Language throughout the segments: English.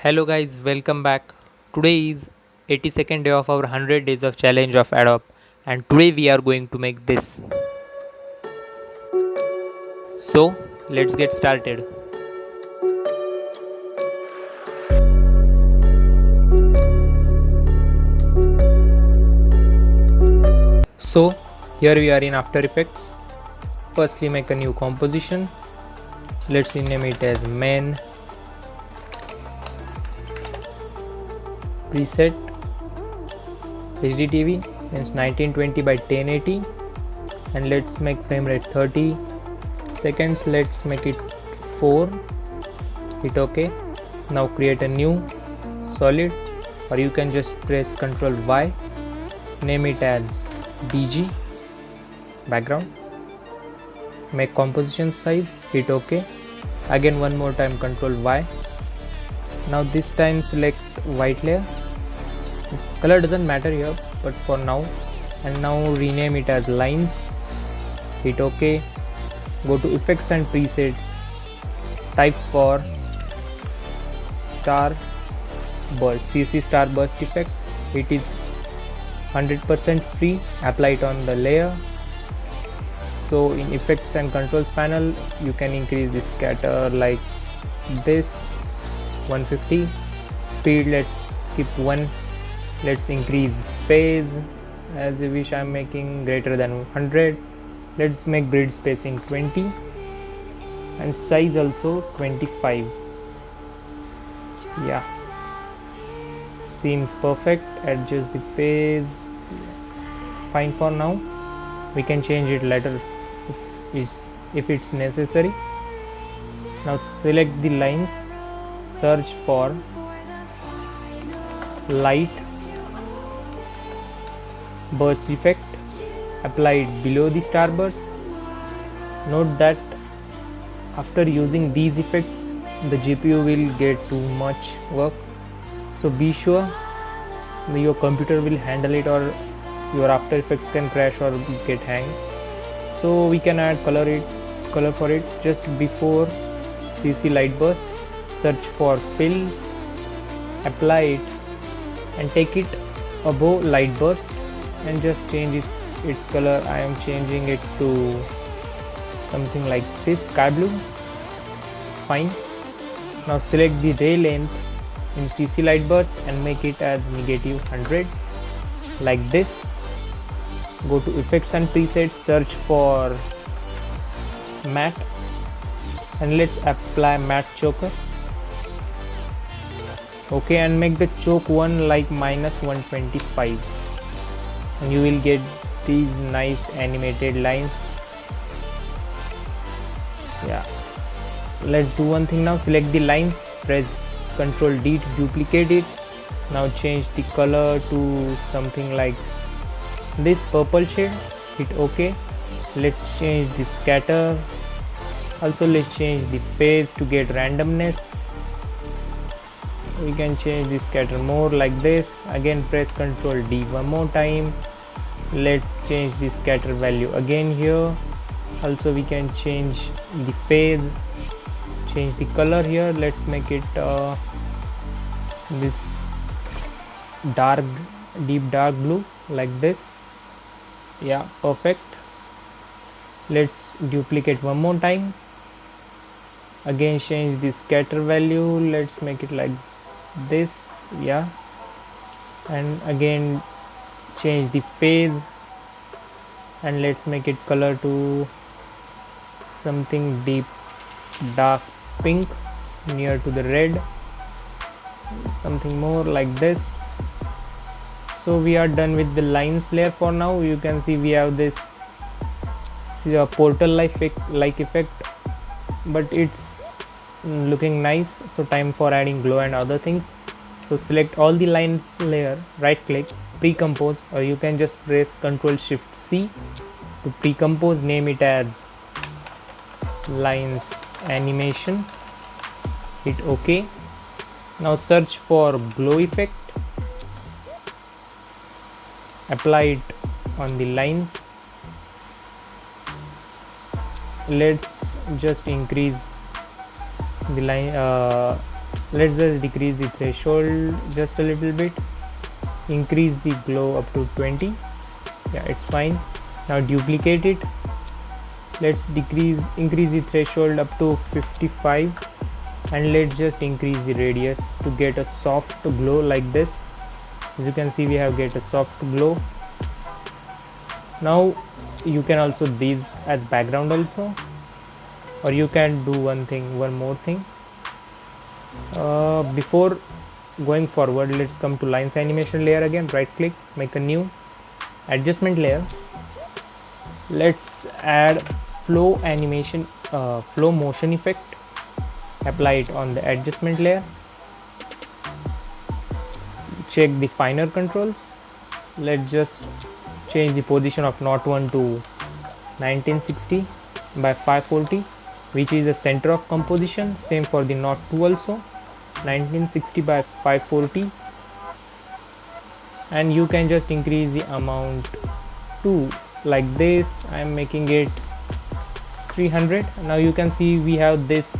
Hello guys, welcome back. Today is 82nd day of our 100 days of challenge of Adobe, and today we are going to make this. So, let's get started. So, here we are in After Effects. Firstly, make a new composition. Let's rename it as main preset HDTV means 1920 by 1080, and let's make frame rate 30 seconds. Let's make it 4. Hit OK. Now create a new solid, or you can just press Ctrl Y. Name it as DG background. Make composition size. Hit OK. Again one more time Ctrl Y. Now this time select white layer. Color doesn't matter here, but for now. And now rename it as lines. Hit OK. Go to effects and presets. Type for star burst, CC star burst effect. It is 100% free. Apply it on the layer. So in effects and controls panel, you can increase the scatter like this, 150. Speed, let's keep 1. Let's increase phase as you wish. I'm making greater than 100. Let's make grid spacing 20 and size also 25. Yeah, seems perfect. Adjust the phase. Fine for now. We can change it later if it's necessary. Now select the lines, search for light burst effect, apply it below the star burst. Note that after using these effects the GPU will get too much work, so be sure your computer will handle it, or your After Effects can crash or get hang. So we can add color for it. Just before CC light burst, search for fill, apply it and take it above light burst and just change its color. I am changing it to something like this, sky blue. Fine. Now select the ray length in CC light burst and make it as -100 like this. Go to effects and presets, search for matte and let's apply matte choker. Okay, and make the choke one like -125 and you will get these nice animated lines. Yeah, let's do one thing now. Select the lines, press Ctrl D to duplicate it. Now change the color to something like this purple shade. Hit OK. Let's change the scatter. Also let's change the phase to get randomness. We can change the scatter more like this. Again press Ctrl D one more time. Let's change the scatter value again here. Also we can change the phase, change the color here. Let's make it this deep dark blue like this. Yeah, perfect. Let's duplicate one more time. Again change the scatter value. Let's make it like this. Yeah, and again change the phase and let's make it color to something deep dark pink near to the red, something more like this. So we are done with the lines layer for now. You can see we have this portal like effect, but it's looking nice. So time for adding glow and other things. So select all the lines layer, right click, pre-compose, or you can just press Ctrl Shift C to pre-compose. Name it as lines animation. Hit OK. Now search for glow effect, apply it on the lines. Let's just increase the line Let's just decrease the threshold just a little bit, increase the glow up to 20. Yeah, it's fine. Now duplicate it. Let's increase the threshold up to 55, and let's just increase the radius to get a soft glow like this. As you can see, we have get a soft glow. Now you can also these as background also, or you can do one more thing. Before going forward, let's come to lines animation layer again. Right click, make a new adjustment layer. Let's add flow animation, flow motion effect. Apply it on the adjustment layer. Check the finer controls. Let's just change the position of Knot 1 to 1960 by 540, which is the center of composition. Same for the Knot 2 also, 1960 by 540, and you can just increase the amount to like this. I am making it 300. Now you can see we have this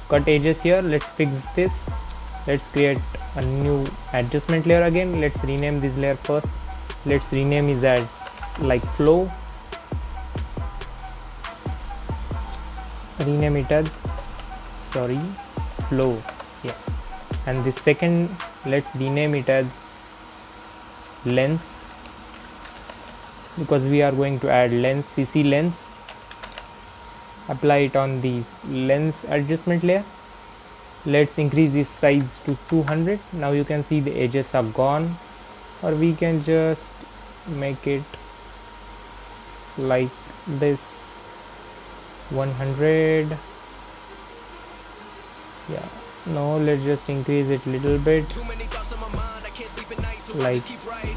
cut edges here. Let's fix this. Let's create a new adjustment layer again. Let's rename this layer first. Let's rename is as like flow. Rename it as flow. Yeah, and the second, let's rename it as lens, because we are going to add lens, CC lens. Apply it on the lens adjustment layer. Let's increase this size to 200. Now you can see the edges are gone, or we can just make it like this, 100. Yeah, no, let's just increase it little bit, like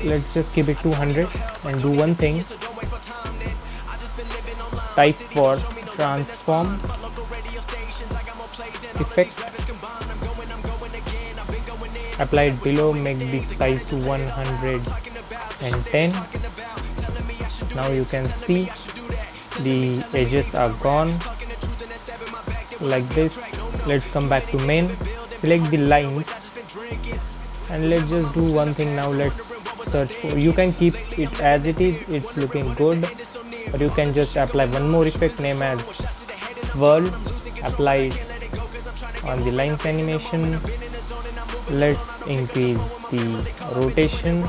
let's just keep it 200, and do one thing, type for transform effect, apply it below, make the size to 110. Now you can see the edges are gone like this. Let's come back to main, select the lines, and let's just do one thing. Now let's search for, you can keep it as it is, it's looking good, or you can just apply one more effect name as whirl. Apply it on the lines animation. Let's increase the rotation.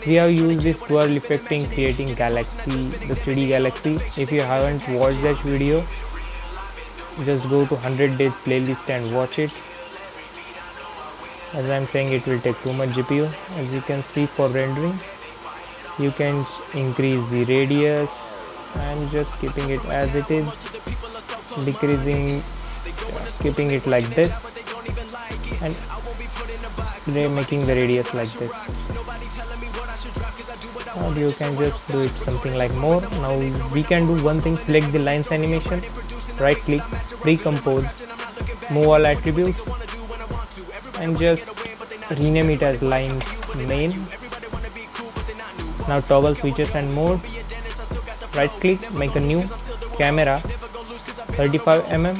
We have used this whirl effect in creating galaxy, the 3D galaxy. If you haven't watched that video, just go to 100 days playlist and watch it. As I'm saying, it will take too much GPU. As you can see, for rendering, you can increase the radius. I'm just keeping it as it is, decreasing, keeping it like this, and making the radius like this. Or you can just do it something like more. Now we can do one thing, select the lines animation, right click, pre-compose, move all attributes, and just rename it as lines main. Now toggle switches and modes, right click, make a new camera, 35 mm,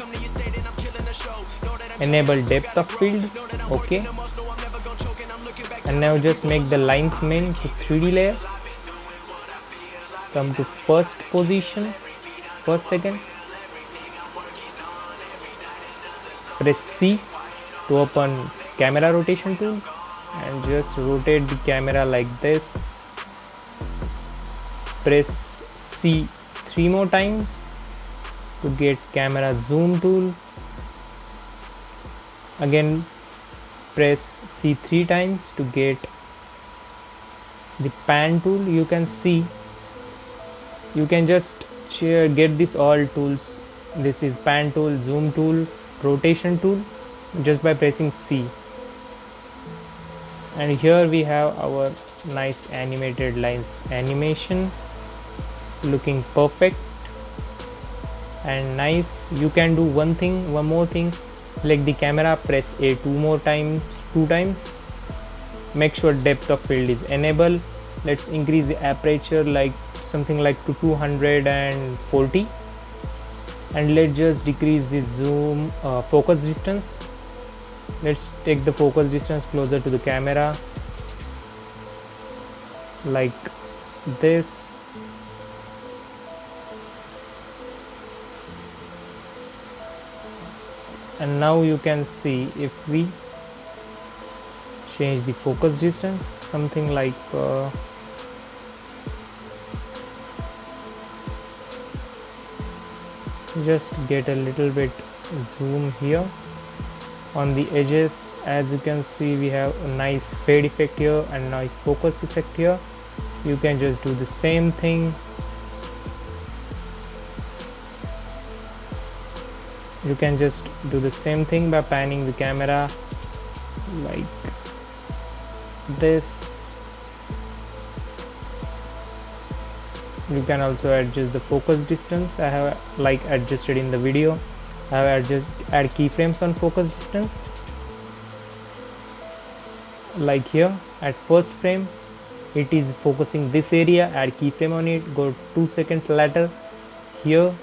enable depth of field, okay, and now just make the lines main to 3D layer. Come to first position, first second, press C to open camera rotation tool, and just rotate the camera like this. Press C 3 more times to get camera zoom tool. Again press C 3 times to get the pan tool. You can see, you can just get this all tools. This is pan tool, zoom tool, rotation tool, just by pressing C. And here we have our nice animated lines animation, looking perfect and nice. You can do one more thing, select the camera, press A two times, make sure depth of field is enabled. Let's increase the aperture like something like to 240, and let's just decrease the zoom focus distance Let's take the focus distance closer to the camera like this. And now you can see if we change the focus distance, something like just get a little bit zoom here on the edges. As you can see, we have a nice fade effect here and nice focus effect here. You can just do the same thing. You can just do the same thing by panning the camera like this. You can also adjust the focus distance. I have like adjusted in the video. I have add keyframes on focus distance like here. At first frame it is focusing this area, add keyframe on it, go 2 seconds later here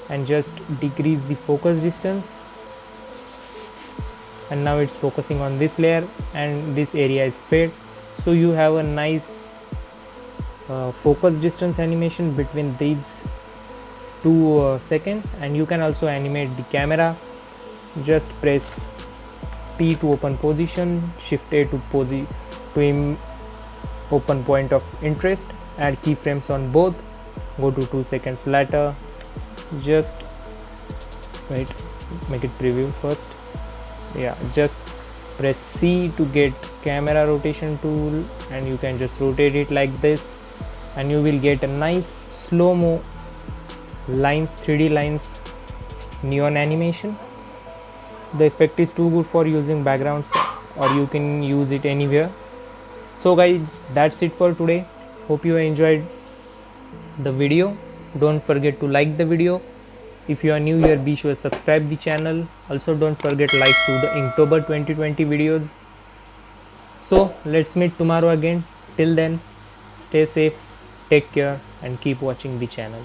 and just decrease the focus distance, and now it's focusing on this layer and this area is fade. So you have a nice focus distance animation between these 2 seconds. And you can also animate the camera. Just press P to open position, Shift A to open point of interest, add keyframes on both, go to 2 seconds later, just wait, make it preview first. Yeah, just press C to get camera rotation tool and you can just rotate it like this and you will get a nice slow-mo lines, 3D lines neon animation. The effect is too good for using backgrounds, or you can use it anywhere. So guys, that's it for today. Hope you enjoyed the video. Don't forget to like the video. If you are new here, be sure to subscribe the channel. Also don't forget like to the Inktober 2020 videos. So let's meet tomorrow again. Till then, stay safe, take care and keep watching the channel.